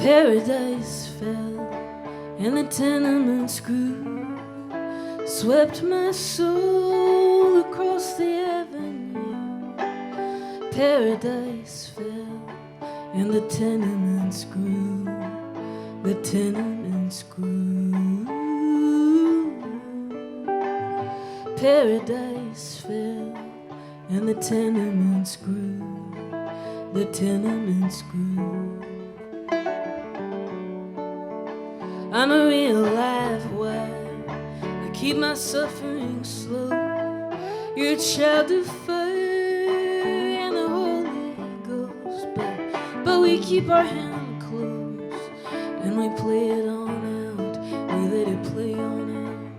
Paradise fell and the tenements grew, swept my soul across the avenue. Paradise fell and the tenements grew, the tenements grew. Paradise fell and the tenements grew, the tenements grew. I'm a real live wire, I keep my suffering slow. You're a child of fire and the Holy Ghost, but we keep our hand closed and we play it on out, we let it play on out.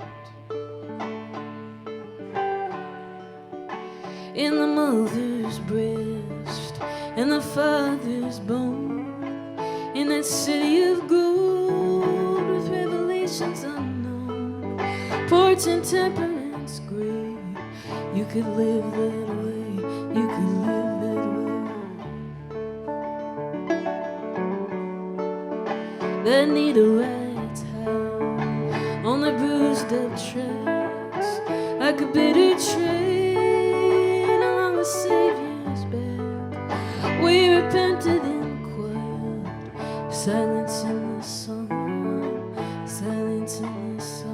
In the mother's breast and the father's bone, in that city of gold with revelations unknown, ports and temperaments gray. You could live that way, you could live that way. That needle rides high on the bruised up tracks, like a bitter train along the Savior's back. We repented in quiet, silence in the song, silence in the song.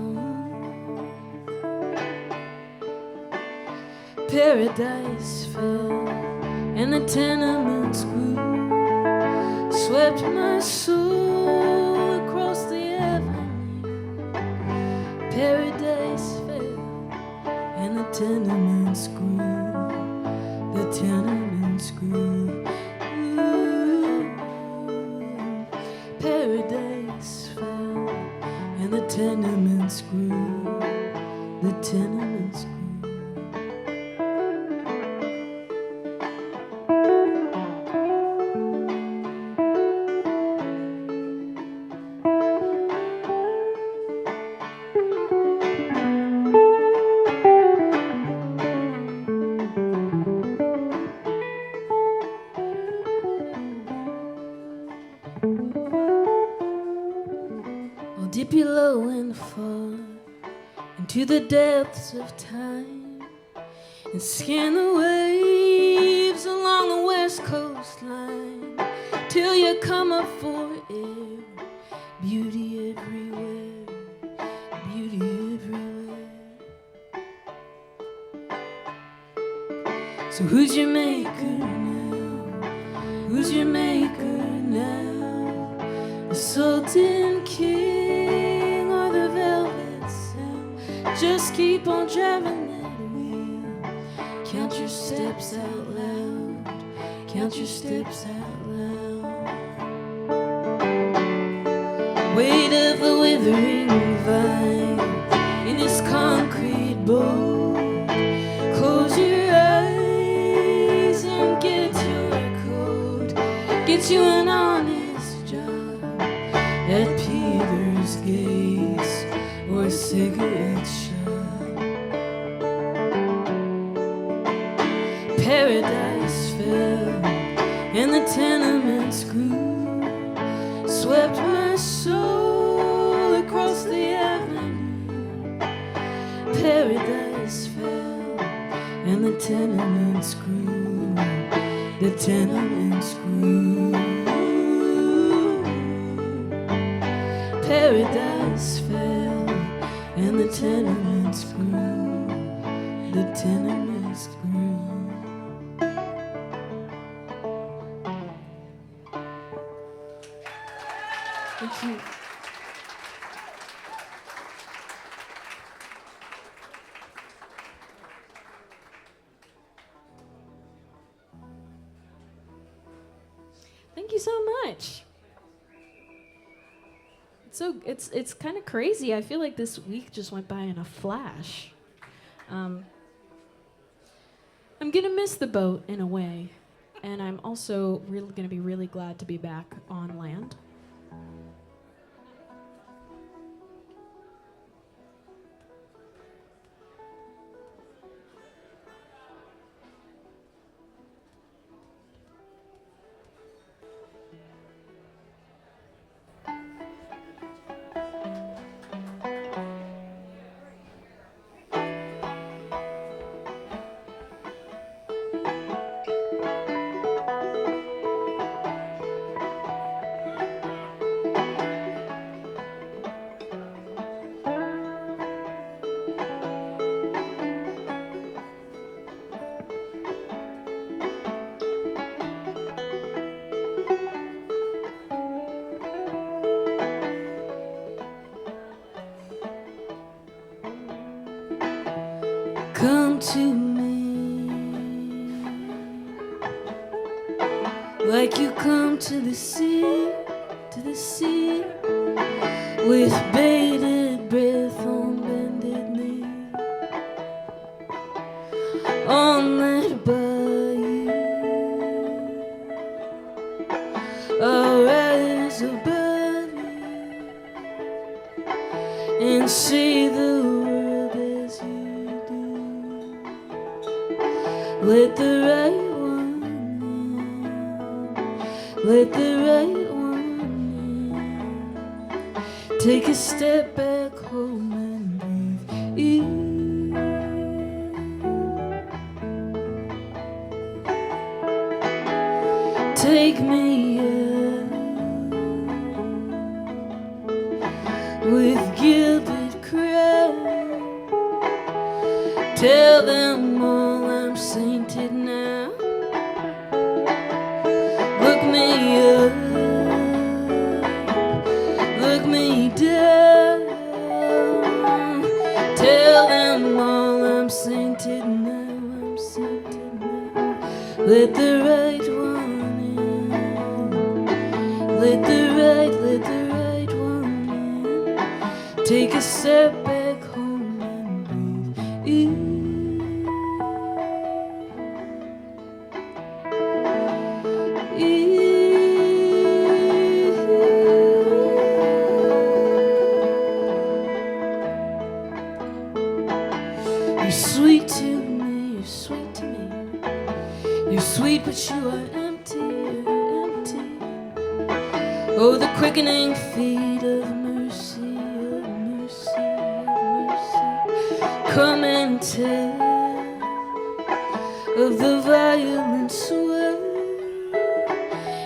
Paradise fell and the tenements grew, swept my soul across the avenue. Paradise fell and the tenements grew, the tenements grew. Paradise fell and the tenements grew, the tenements grew. I'll dip you low and far into the depths of time and scan the waves along the west coastline till you come up for air. Beauty everywhere, beauty everywhere. So who's your maker now? Who's your maker now? The Sultan King or the Velvet Sound? Just keep on driving that wheel. Count your steps out loud. Count your steps out loud. Weight of the withering vine in this concrete boat. Close your eyes and get your coat. Get you an honest job at Peter's Gates or a cigarette shop. Paradise fell and the tenements grew, swept my soul across the avenue. Paradise fell and the tenements grew, the tenements grew. Paradise fell and the tenements grew, the tenements grew. Thank you. Thank you so much. It's kind of crazy. I feel like this week just went by in a flash. I'm gonna miss the boat in a way, and I'm also really gonna be really glad to be back on land. come to me like you come to the sea, with bated breath on bended knee, on that bayou. I'll rise above you and see the world as you do. Let the right one in, let the right one in. Take a step back home and breathe in. Take me with gilded crown. Tell them all I'm sainted now. Look me up, look me down. Tell them all I'm sainted now, I'm sainted now. Let the right one in, let the right one in. Take a step back home and breathe in. You're sweet to me, you're sweet to me. You're sweet, but you are empty, you're empty. Oh, the quickening feet of mercy, of mercy, of mercy. Come and tell of the violent sway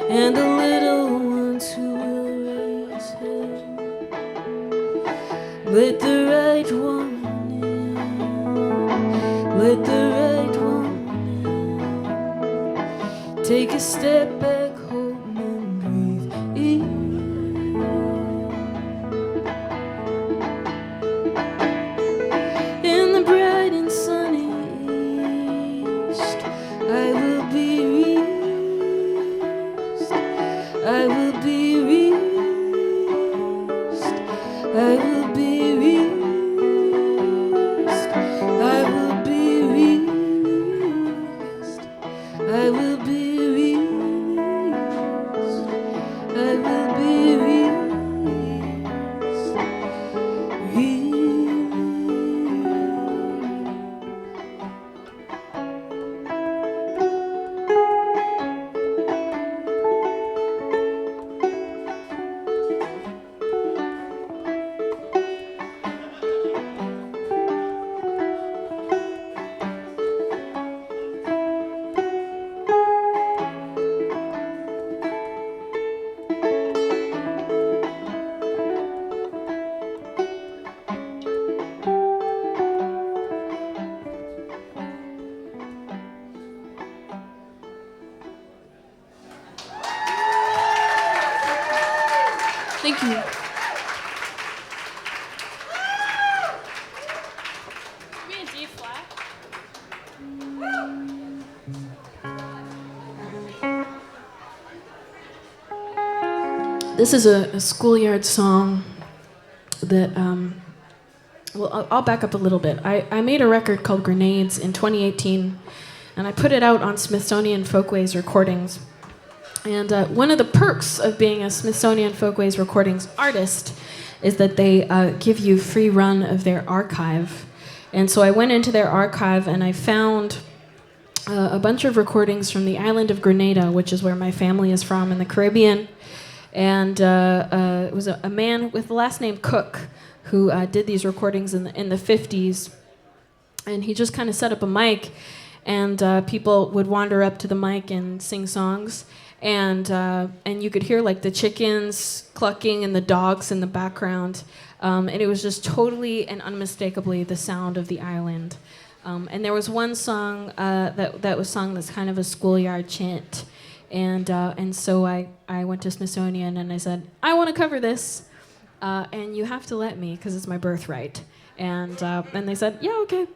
and the little ones who will raise hell. Let the right one in, let the right one in. Take a step back home and breathe in. In the bright and sunny east, I will be raised, I will be raised, I will be raised, I will be raised, I will be raised, I will be raised. Thank you. Be a D flat. This is a schoolyard song that, well, I'll back up a little bit. I made a record called Grenades in 2018, and I put it out on Smithsonian Folkways Recordings. And one of the perks of being a Smithsonian Folkways Recordings artist is that they give you free run of their archive. And so I went into their archive and I found a bunch of recordings from the island of Grenada, which is where my family is from in the Caribbean. And it was a man with the last name Cook who did these recordings in the 50s. And he just kind of set up a mic, and people would wander up to the mic and sing songs. And you could hear like the chickens clucking and the dogs in the background, and it was just totally and unmistakably the sound of the island. And there was one song that was sung that's kind of a schoolyard chant, and so I went to Smithsonian and I said, I want to cover this, and you have to let me because it's my birthright. And they said, yeah, okay.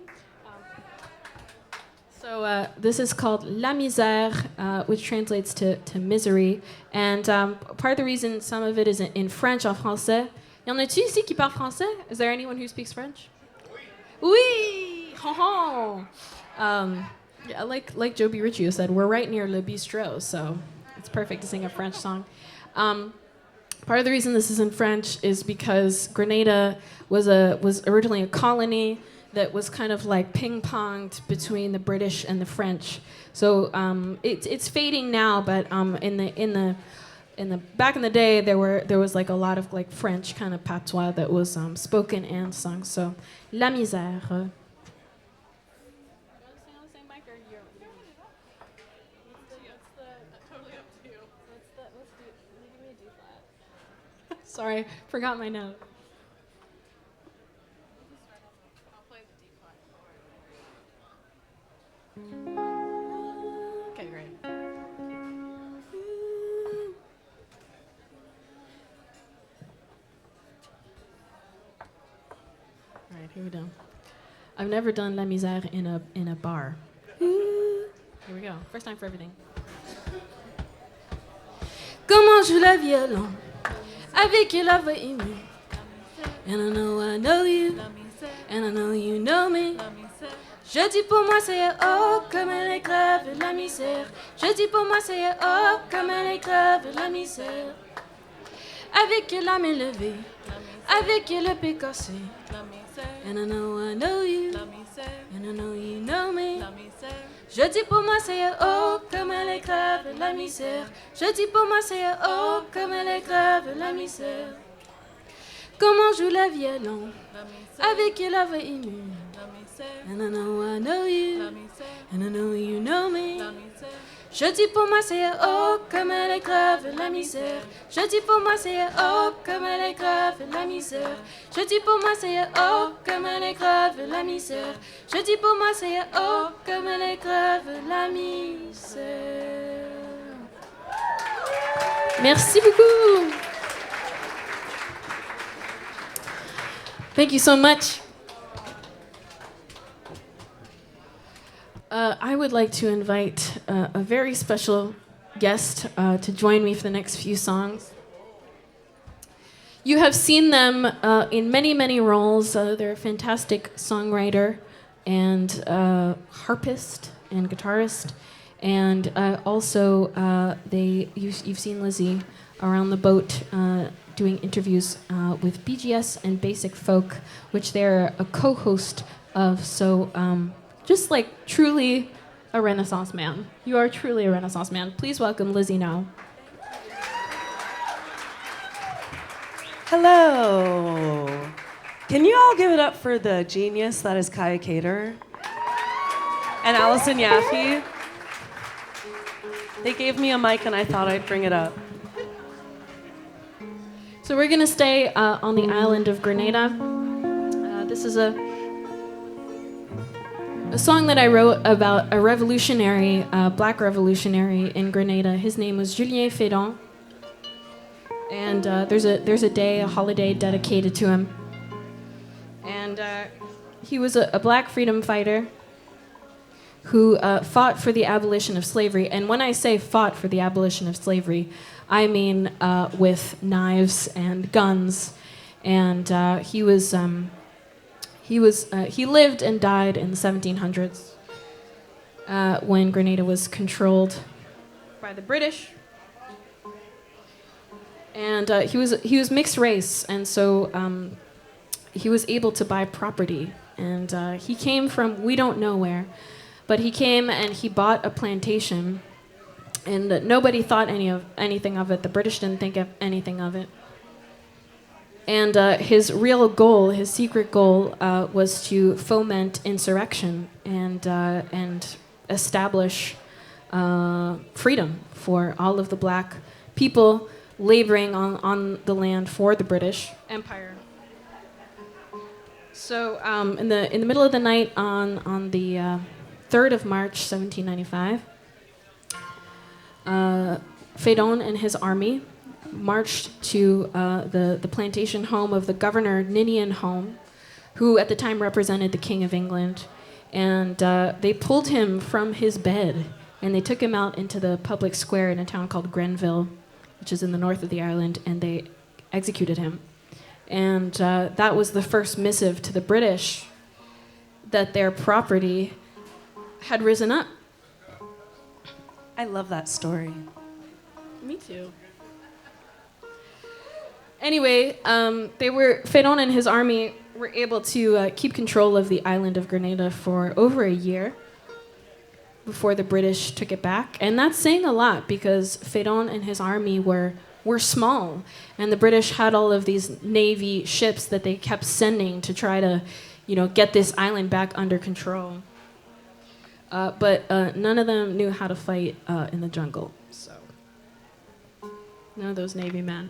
So this is called La Misère, which translates to misery. And part of the reason some of it is in French, en français. Y en a-tu ici qui parle français? Is there anyone who speaks French? Oui! Oui! Yeah, like Joe B. Riccio said, we're right near Le Bistrot, so it's perfect to sing a French song. Part of the reason this is in French is because Grenada was originally a colony that was kind of like ping-ponged between the British and the French. So it's fading now, but in the back in the day there was like a lot of like French kind of patois that was spoken and sung. So La Misère. Sorry, forgot my note. I'll play the D flat. Okay, great. All right, here we go. I've never done La Misère in a bar. Here we go. First time for everything. Comment joue la violon avec la voix émue. And I know you, and I know you know me. Je dis pour moi c'est oh comme elle est grave la misère. Je dis pour moi c'est oh comme elle est grave la misère. Avec la main levée, avec le pied cassé. And I know you, and I know you know me. Je dis pour moi c'est oh comme elle est grave la misère. Je dis pour moi c'est oh comme elle est grave la misère. Comment joue la violon avec la voix émue. And I know you, and I know you know me. Je dis pour moi c'est oh comme elle est grave la misère. Je dis pour moi c'est oh comme elle est grave la misère. Je dis pour moi c'est oh comme elle est grave la misère. Je dis pour moi c'est oh comme elle est grave la misère. Merci beaucoup. Thank you so much. I would like to invite a very special guest to join me for the next few songs. You have seen them in many, many roles. They're a fantastic songwriter and harpist and guitarist. And also, you've seen Lizzie around the boat doing interviews with BGS and Basic Folk, which they're a co-host of. So just like truly a Renaissance man. You are truly a Renaissance man. Please welcome Lizzie now. Hello. Can you all give it up for the genius that is Kaia Cater and Allison Yaffe? They gave me a mic and I thought I'd bring it up. So we're gonna stay on the island of Grenada. This is a song that I wrote about a revolutionary, black revolutionary in Grenada. His name was Julien Fédon. And there's a day, a holiday dedicated to him. And he was a black freedom fighter who fought for the abolition of slavery. And when I say fought for the abolition of slavery, I mean with knives and guns. And he lived and died in the 1700s when Grenada was controlled by the British. And he was mixed race, and so he was able to buy property. And he came from we don't know where, but he came and he bought a plantation, and nobody thought anything of it. The British didn't think of anything of it. And his real goal, his secret goal, was to foment insurrection and establish freedom for all of the black people laboring on the land for the British Empire. So in the middle of the night on the 3rd of March, 1795, Fédon and his army marched to the plantation home of the governor Ninian Home, who at the time represented the King of England. And they pulled him from his bed, and they took him out into the public square in a town called Grenville, which is in the north of the island, and they executed him. And that was the first missive to the British that their property had risen up. I love that story. Me too. Anyway, Fedon and his army were able to keep control of the island of Grenada for over a year before the British took it back. And that's saying a lot because Fedon and his army were small, and the British had all of these Navy ships that they kept sending to try to, get this island back under control. But none of them knew how to fight in the jungle, so none of those Navy men.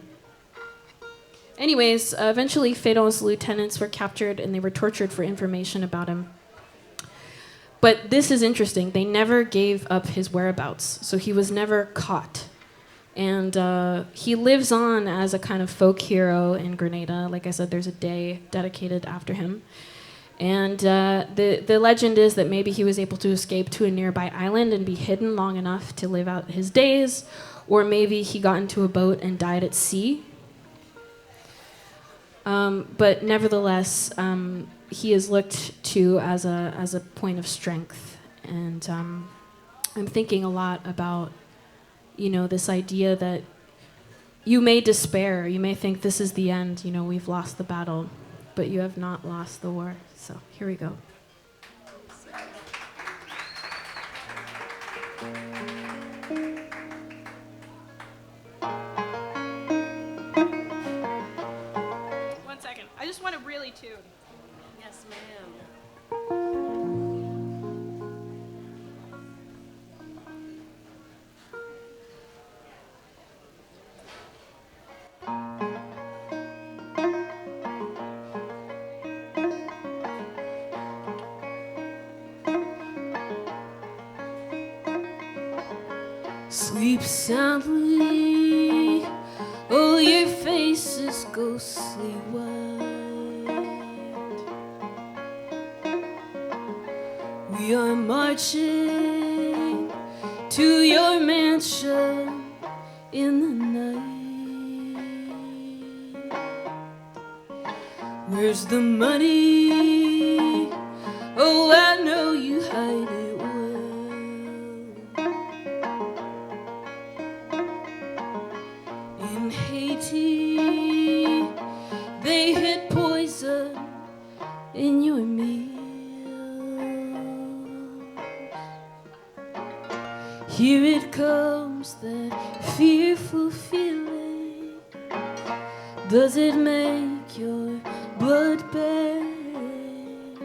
Anyways, eventually Fedon's lieutenants were captured and they were tortured for information about him. But this is interesting. They never gave up his whereabouts, so he was never caught. And he lives on as a kind of folk hero in Grenada. Like I said, there's a day dedicated after him. And the legend is that maybe he was able to escape to a nearby island and be hidden long enough to live out his days, or maybe he got into a boat and died at sea. But nevertheless, he is looked to as a point of strength. And I'm thinking a lot about, this idea that you may despair, you may think this is the end, we've lost the battle, but you have not lost the war. So here we go. One second. I just want to really tune. Yes, ma'am. Sleep soundly, oh, your face is ghostly white. We are marching to your mansion in the night. Where's the money? Oh, I know you hide it well. In Haiti, they hid poison in your meals. Here it comes, that fearful feeling. Does it make your blood bend?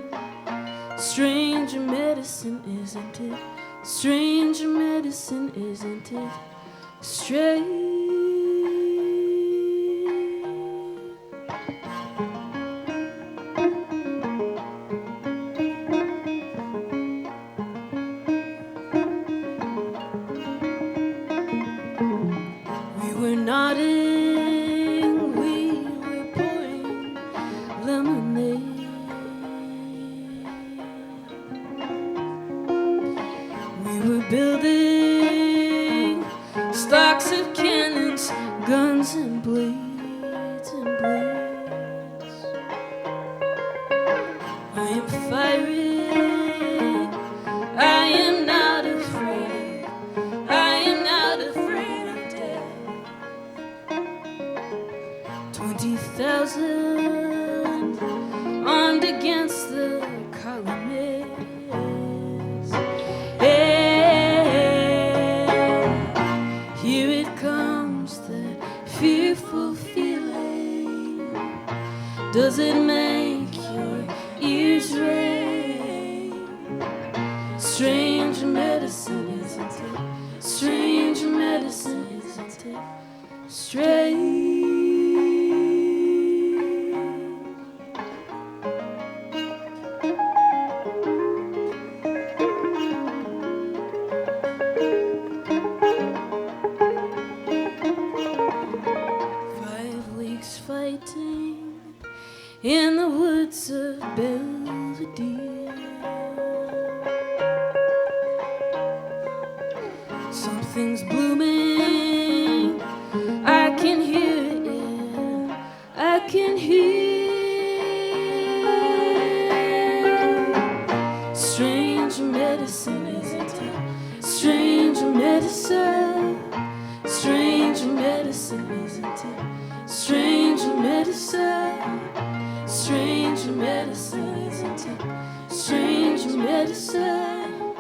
Strange medicine, isn't it? Strange medicine, isn't it? Strange. We were nodding, we were pouring lemonade. We were building stocks of cannons, guns and blades and blades. I am firing, I am not afraid, I am not afraid of death. 20,000 armed against the columns. Here it comes, that fearful feeling. Does it make your ears ring? Strange medicine, isn't it? Strange medicine, isn't it? Strange. Fighting in the woods of Belvedere. everything's blooming. I can hear it, yeah. I can hear strange medicine, isn't it? Strange medicine. Strange medicine, isn't it? Strange medicine. Strange medicine, isn't it? Strange medicine.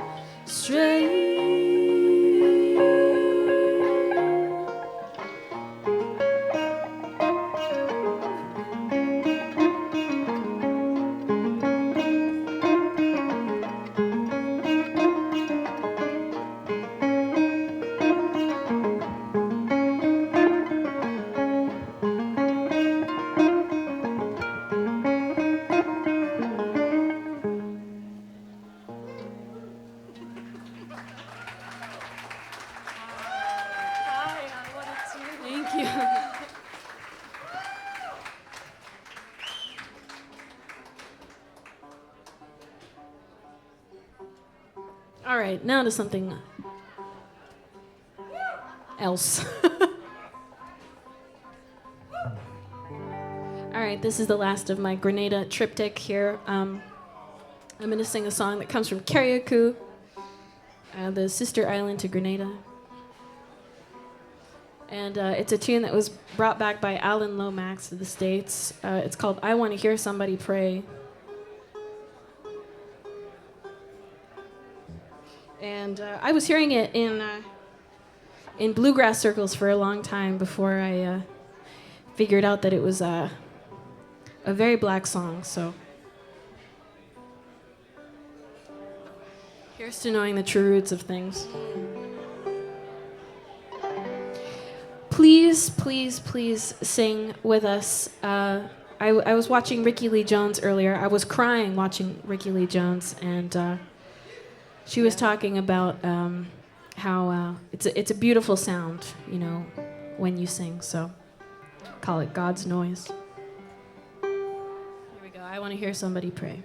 Strange. Thank you. All right, now to something else. All right, this is the last of my Grenada triptych here. I'm going to sing a song that comes from Kaia, the sister island to Grenada. And it's a tune that was brought back by Alan Lomax to the States. It's called I Want to Hear Somebody Pray. And I was hearing it in bluegrass circles for a long time before I figured out that it was a very black song. So here's to knowing the true roots of things. Please, please, please sing with us. I was watching Rickie Lee Jones earlier. I was crying watching Rickie Lee Jones, and she was talking about how it's a beautiful sound, you know, when you sing. So call it God's noise. Here we go. I want to hear somebody pray.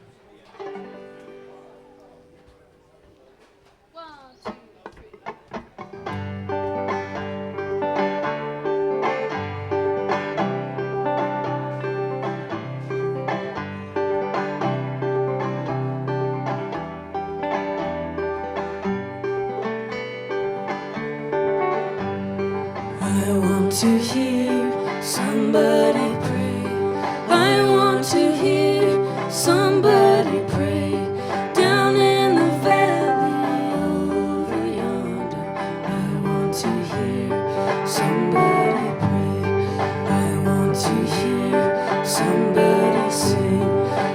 I want to hear somebody pray. I want to hear somebody pray. Down in the valley over yonder. I want to hear somebody pray. I want to hear somebody sing.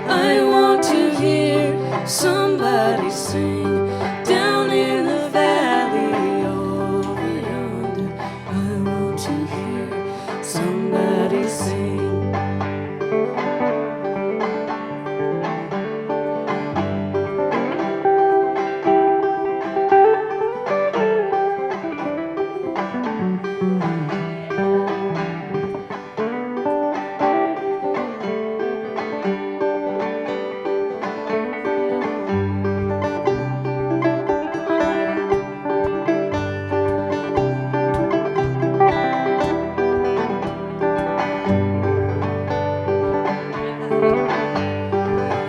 I want to hear somebody sing. Down in the valley over yonder. I want to hear somebody sing.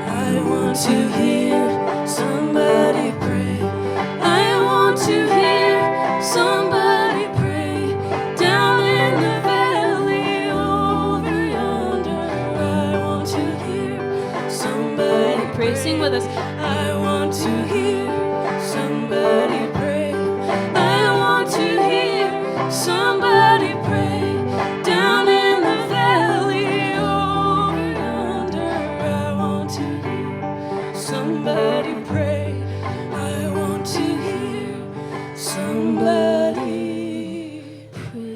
I want to hear somebody pray. I want to hear somebody pray. Down in the valley over yonder. I want to hear somebody pray. Sing with us. I want to hear somebody pray. I want to hear somebody pray. Down in the valley over yonder. I want to hear somebody pray. I want to hear somebody pray.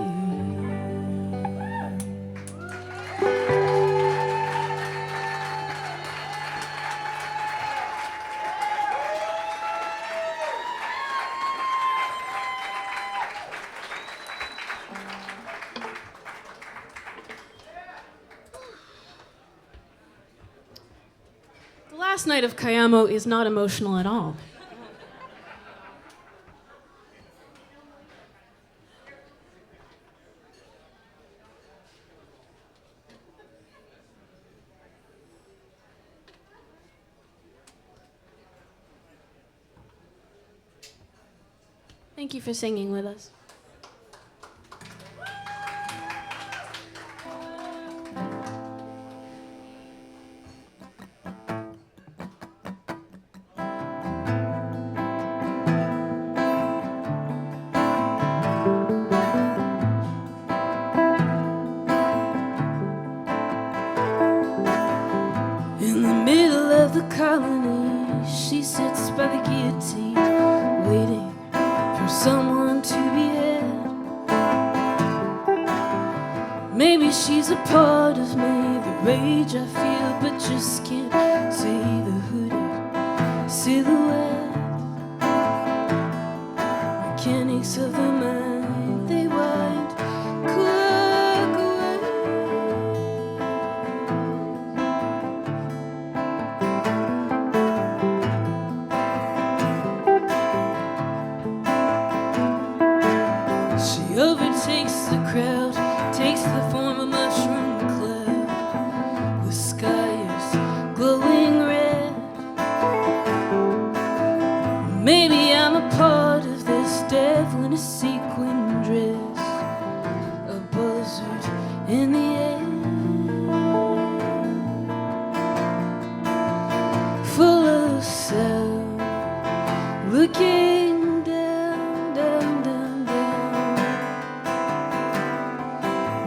The last night of Cayamo is not emotional at all. Thank you for singing with us. In the middle of the colony, she sits by the guillotine, waiting for someone to behead. Maybe she's a part of me, the rage I feel, but just can't see the hooded silhouette. Mechanics of the mind, they wind clock away. She overtakes the crowd, takes the form of mushroom cloud. The sky is glowing red. Maybe I'm a part of this devil in a sequin dress, a buzzard in the air, full of sound, looking down, down, down, down.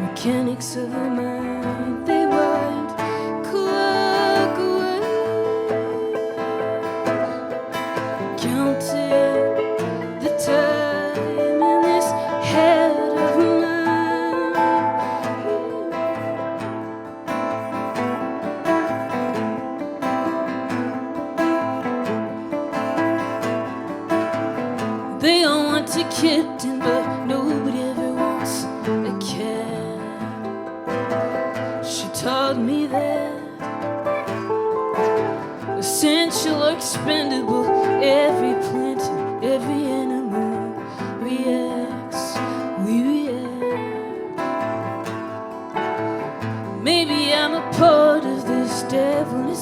Mechanics of the mind, they wind clock away. Counting the time in this head of mine. They all want a kitten, but nobody ever wants a cat. She taught me that essential or expendable, every plant and every animal reacts, we react. Maybe I'm a part of this devil in a